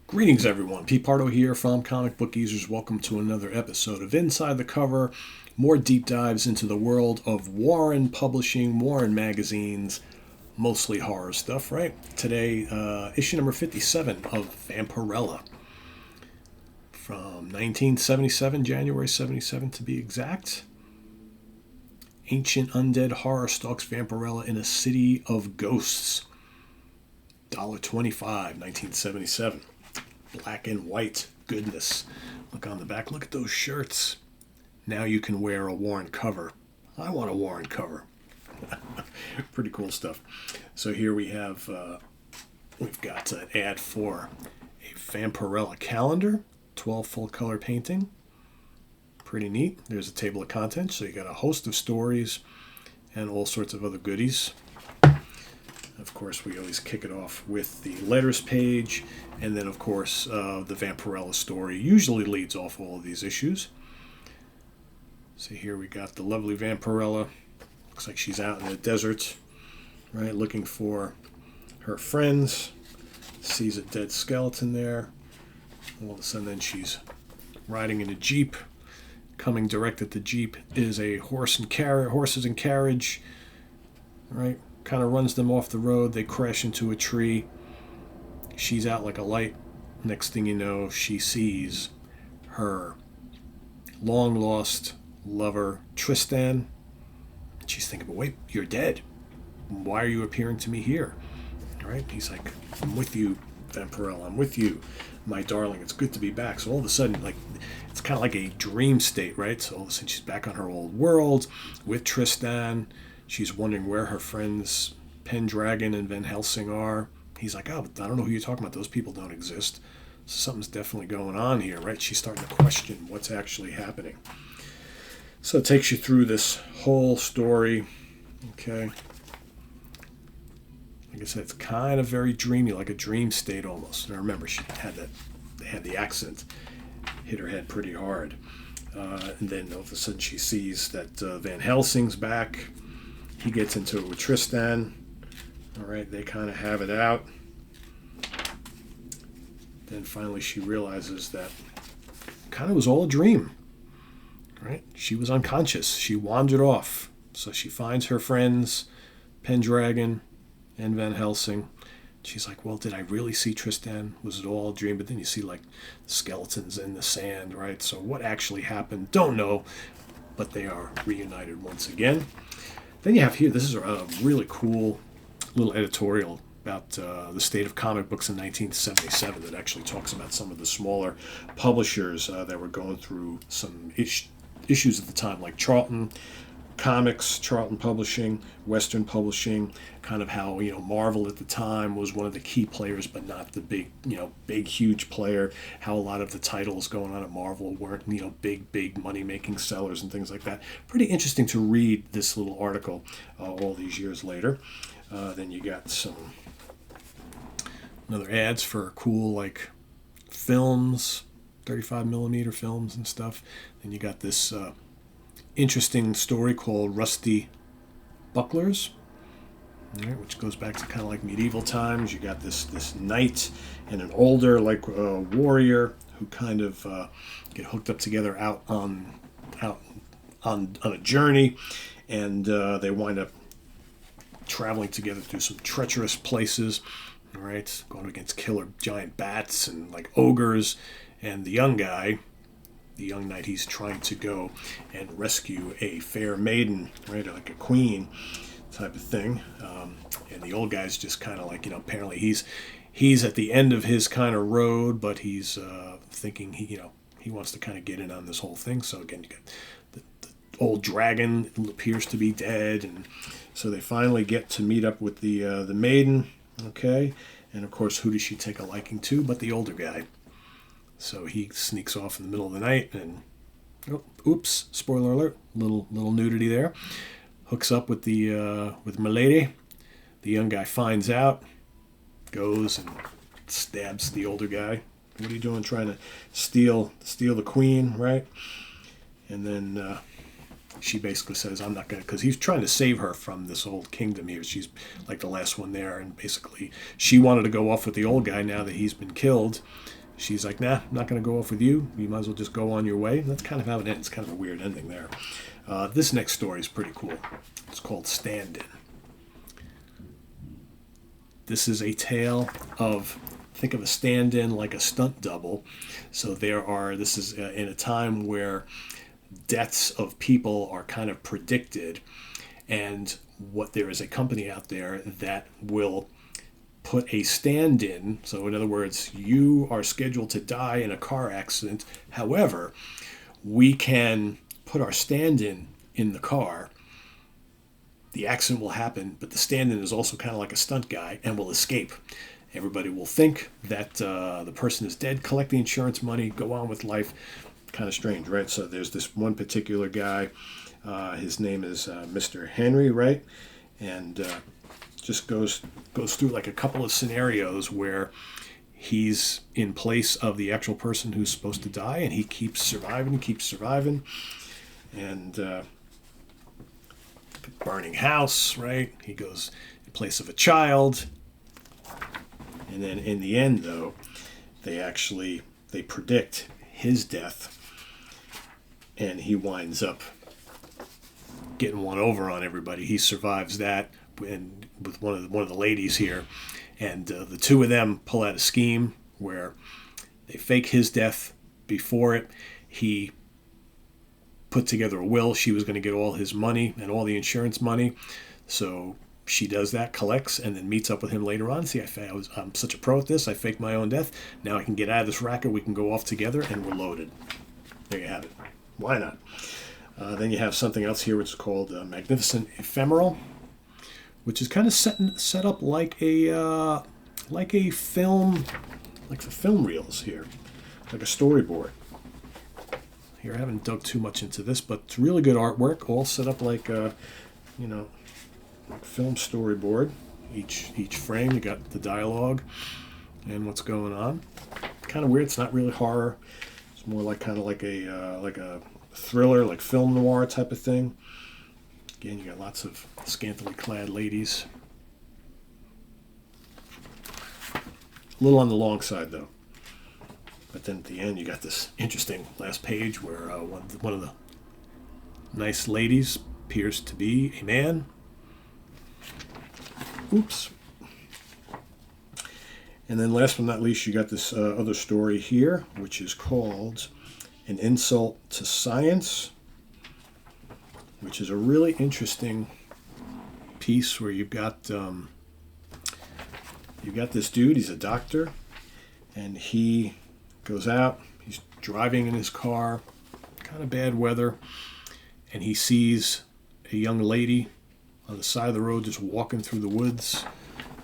Greetings, everyone. Pete Pardo here from Comic Book Geezers. Welcome to another episode of Inside the Cover. More deep dives into the world of Warren Publishing, Warren magazines, mostly horror stuff, right? Today, issue number 57 of Vampirella from 1977, January 77 to be exact. Ancient undead horror stalks Vampirella in a city of ghosts. $1.25, 1977. Black and white goodness. Look on the back. Look at those shirts. Now you can wear a Warren cover. I want a Warren cover. Pretty cool stuff. So here we have, we've got an ad for a Vampirella calendar, 12 full color painting. Pretty neat. There's a table of contents. So you got a host of stories and all sorts of other goodies. Of course, we always kick it off with the letters page, and then, of course, the Vampirella story usually leads off all of these issues. So here we got the lovely Vampirella. Looks like she's out in the desert, right, looking for her friends. Sees a dead skeleton there. All of a sudden, then she's riding in a jeep. Coming direct at the jeep is a horses and carriage, right? Kind of runs them off the road. They crash into a tree. She's out like a light. Next thing you know, she sees her long lost lover Tristan. She's thinking, but wait, you're dead. Why are you appearing to me here? All right? He's like, I'm with you, Vampirella. I'm with you, my darling. It's good to be back. So all of a sudden, like, it's kind of like a dream state, right? So all of a sudden she's back on her old world with Tristan. She's wondering where her friends Pendragon and Van Helsing are. He's like, oh, but I don't know who you're talking about. Those people don't exist. So something's definitely going on here, right? She's starting to question what's actually happening. So it takes you through this whole story. Okay. Like I said, it's kind of very dreamy, like a dream state almost. Now remember, they had the accent hit her head pretty hard. And then all of a sudden she sees that Van Helsing's back. He gets into it with Tristan. All right, they kind of have it out. Then finally she realizes that kind of was all a dream. Right? She was unconscious. She wandered off. So she finds her friends, Pendragon and Van Helsing. She's like, well, did I really see Tristan? Was it all a dream? But then you see like skeletons in the sand, right? So what actually happened? Don't know. But they are reunited once again. Then you have here, this is a really cool little editorial about the state of comic books in 1977 that actually talks about some of the smaller publishers that were going through some issues at the time, like Charlton Comics, Charlton Publishing, Western Publishing, kind of how, Marvel at the time was one of the key players, but not the big, huge player, how a lot of the titles going on at Marvel weren't, big money-making sellers and things like that. Pretty interesting to read this little article all these years later. Then you got another ads for cool, like, films, 35 millimeter films and stuff. Then you got this interesting story called Rusty Bucklers, right, which goes back to kind of like medieval times. You got this knight and an older warrior who kind of get hooked up together out on a journey, and they wind up traveling together through some treacherous places, right, going against killer giant bats and like ogres, and the young knight, he's trying to go and rescue a fair maiden, right, like a queen type of thing. And the old guy's just kind of like, apparently he's at the end of his kind of road, but he's thinking he wants to kind of get in on this whole thing. So again, you got the old dragon appears to be dead, and so they finally get to meet up with the maiden, okay? And of course, who does she take a liking to but the older guy? So he sneaks off in the middle of the night and, oops, spoiler alert, little nudity there. Hooks up with with Milady. The young guy finds out, goes and stabs the older guy. What are you doing, trying to steal the queen, right? And then she basically says, I'm not going to, because he's trying to save her from this old kingdom here. She's like the last one there, and basically she wanted to go off with the old guy now that he's been killed. she's like, nah, I'm not going to go off with you. You might as well just go on your way. And that's kind of how it ends. Kind of a weird ending there. This next story is pretty cool. It's called Stand-In. This is a tale of, think of a stand-in like a stunt double. So this is in a time where deaths of people are kind of predicted, and there is a company out there that will put a stand-in. So in other words, you are scheduled to die in a car accident. However, we can put our stand-in in the car. The accident will happen, but the stand-in is also kind of like a stunt guy and will escape. Everybody will think that the person is dead, collect the insurance money, go on with life. Kind of strange, right? So there's this one particular guy. His name is Mr. Henry, right? And just goes through like a couple of scenarios where he's in place of the actual person who's supposed to die, and he keeps surviving. And burning house, right? He goes in place of a child. And then in the end, though, they predict his death, and he winds up getting one over on everybody. He survives that, and with one of the ladies here, and the two of them pull out a scheme where they fake his death before it. He put together a will. She was going to get all his money and all the insurance money, so she does that, collects, and then meets up with him later on. See, I'm such a pro at this. I faked my own death. Now I can get out of this racket. We can go off together, and we're loaded. There you have it. Why not? Then you have something else here, which is called Magnificent Ephemeral, which is kind of set up like a film, like the film reels here, like a storyboard. Here, I haven't dug too much into this, but it's really good artwork, all set up like like film storyboard. Each frame, you got the dialogue and what's going on. Kind of weird. It's not really horror. It's more like kind of like a thriller, like film noir type of thing. Again, you got lots of scantily clad ladies. A little on the long side, though. But then at the end, you got this interesting last page where one of the nice ladies appears to be a man. Oops. And then last but not least, you got this other story here, which is called An Insult to Science, which is a really interesting piece where you've got this dude. He's a doctor, and he goes out. He's driving in his car, kind of bad weather, and he sees a young lady on the side of the road just walking through the woods.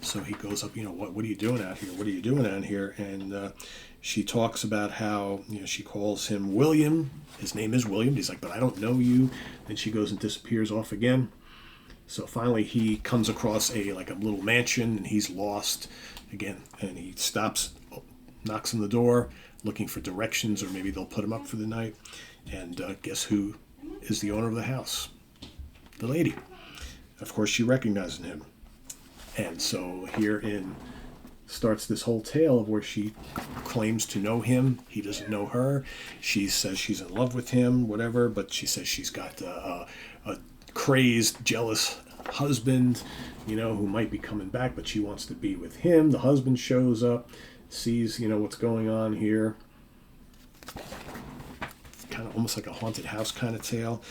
So he goes up, what are you doing out here? What are you doing out here? And she talks about how, she calls him William. His name is William. He's like, but I don't know you. Then she goes and disappears off again. So finally he comes across a little mansion, and he's lost again. And he stops, knocks on the door, looking for directions, or maybe they'll put him up for the night. And guess who is the owner of the house? The lady. Of course, she recognizes him. And so herein starts this whole tale of where she claims to know him. He doesn't know her. She says she's in love with him, whatever, but she says she's got a crazed, jealous husband, who might be coming back, but she wants to be with him. The husband shows up, sees, what's going on here. Kind of almost like a haunted house kind of tale.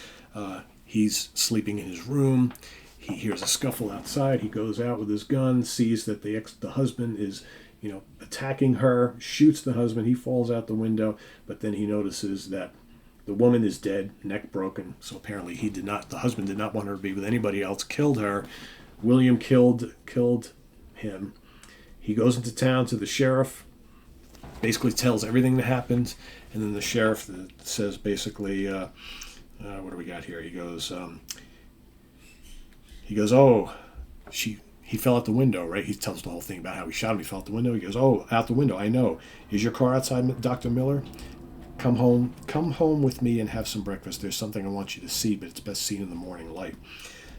He's sleeping in his room. He hears a scuffle outside. He goes out with his gun, sees that the husband is, attacking her, shoots the husband. He falls out the window, but then he notices that the woman is dead, neck broken. So apparently the husband did not want her to be with anybody else, killed her. William killed him. He goes into town to the sheriff, basically tells everything that happened, and then the sheriff says basically, what do we got here? He goes, oh, he fell out the window, right? He tells the whole thing about how he shot him. He fell out the window. He goes, oh, out the window. I know. Is your car outside, Dr. Miller? Come home with me and have some breakfast. There's something I want you to see, but it's best seen in the morning light.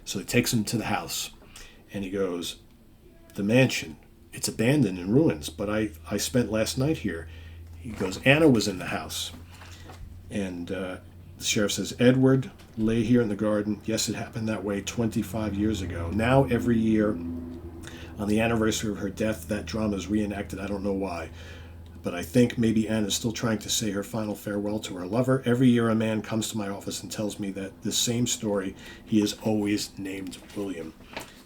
So he takes him to the house, and he goes, the mansion, it's abandoned in ruins, but I spent last night here. he goes, Anna was in the house. And the sheriff says, Edward lay here in the garden. Yes, it happened that way 25 years ago. Now, every year, on the anniversary of her death, that drama is reenacted. I don't know why. But I think maybe Anne is still trying to say her final farewell to her lover. Every year a man comes to my office and tells me that the same story, he is always named William.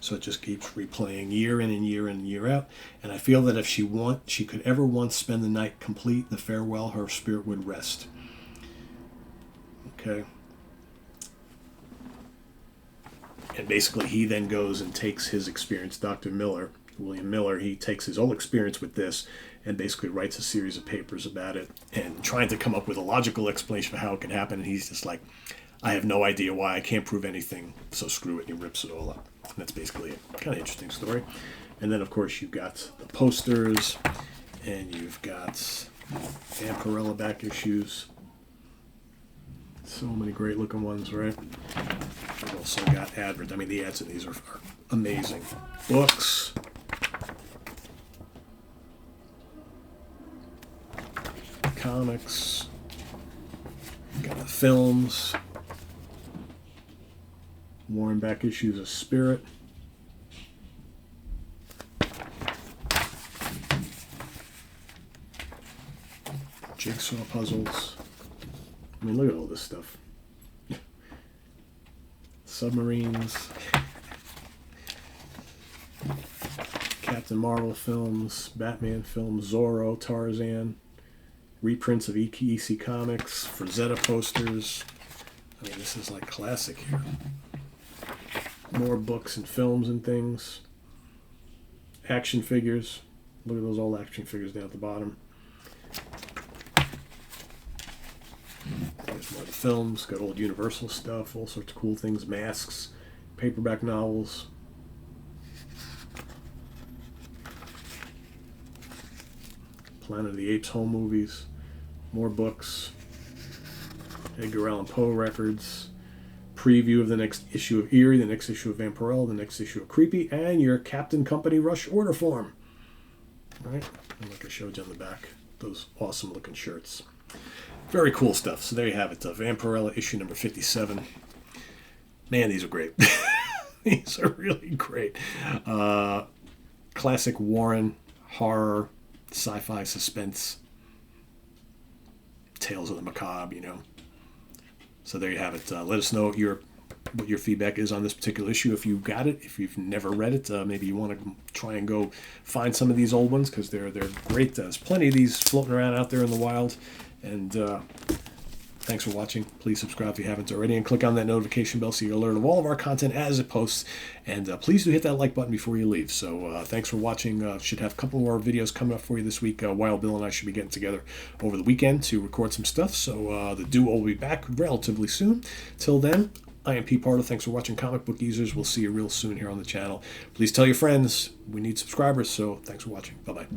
So it just keeps replaying year in and year in and year out. And I feel that if she could ever once spend the night complete the farewell, her spirit would rest. Okay. And basically he then goes and takes his experience, Dr. Miller, William Miller, he takes his own experience with this and basically writes a series of papers about it and trying to come up with a logical explanation for how it can happen. And he's just like, I have no idea why. I can't prove anything, so screw it. And he rips it all up. And that's basically it. Kind of interesting story. And then, of course, you've got the posters, and you've got Vampirella back issues. So many great looking ones, right? You've also got adverts. I mean, the ads in these are amazing. Books. Comics. Got the films. Warren back issues of Spirit. Jigsaw puzzles. I mean, look at all this stuff. Submarines. Captain Marvel films. Batman films. Zorro. Tarzan. Reprints of EC Comics. Frazetta posters. I mean, this is like classic here. More books and films and things. Action figures. Look at those old action figures down at the bottom. There's more of the films. Got old Universal stuff. All sorts of cool things. Masks. Paperback novels. Planet of the Apes home movies. More books. Edgar Allan Poe records. Preview of the next issue of Eerie, the next issue of Vampirella, the next issue of Creepy, and your Captain Company Rush order form. All right, and like I showed you on the back, those awesome looking shirts. Very cool stuff. So there you have it. Vampirella issue number 57. Man, these are great. These are really great. Classic Warren horror, sci-fi suspense, Tales of the Macabre, you know. So there you have it. Let us know what your feedback is on this particular issue. If you got it, if you've never read it, maybe you want to try and go find some of these old ones because they're great. There's plenty of these floating around out there in the wild. And thanks for watching. Please subscribe if you haven't already and click on that notification bell so you're alerted of all of our content as it posts. And please do hit that like button before you leave. So thanks for watching. Should have a couple more videos coming up for you this week. Wild Bill and I should be getting together over the weekend to record some stuff. So the duo will be back relatively soon. Till then, I am P. Pardo. Thanks for watching Comic Book Geezers. We'll see you real soon here on the channel. Please tell your friends. We need subscribers. So thanks for watching. Bye-bye.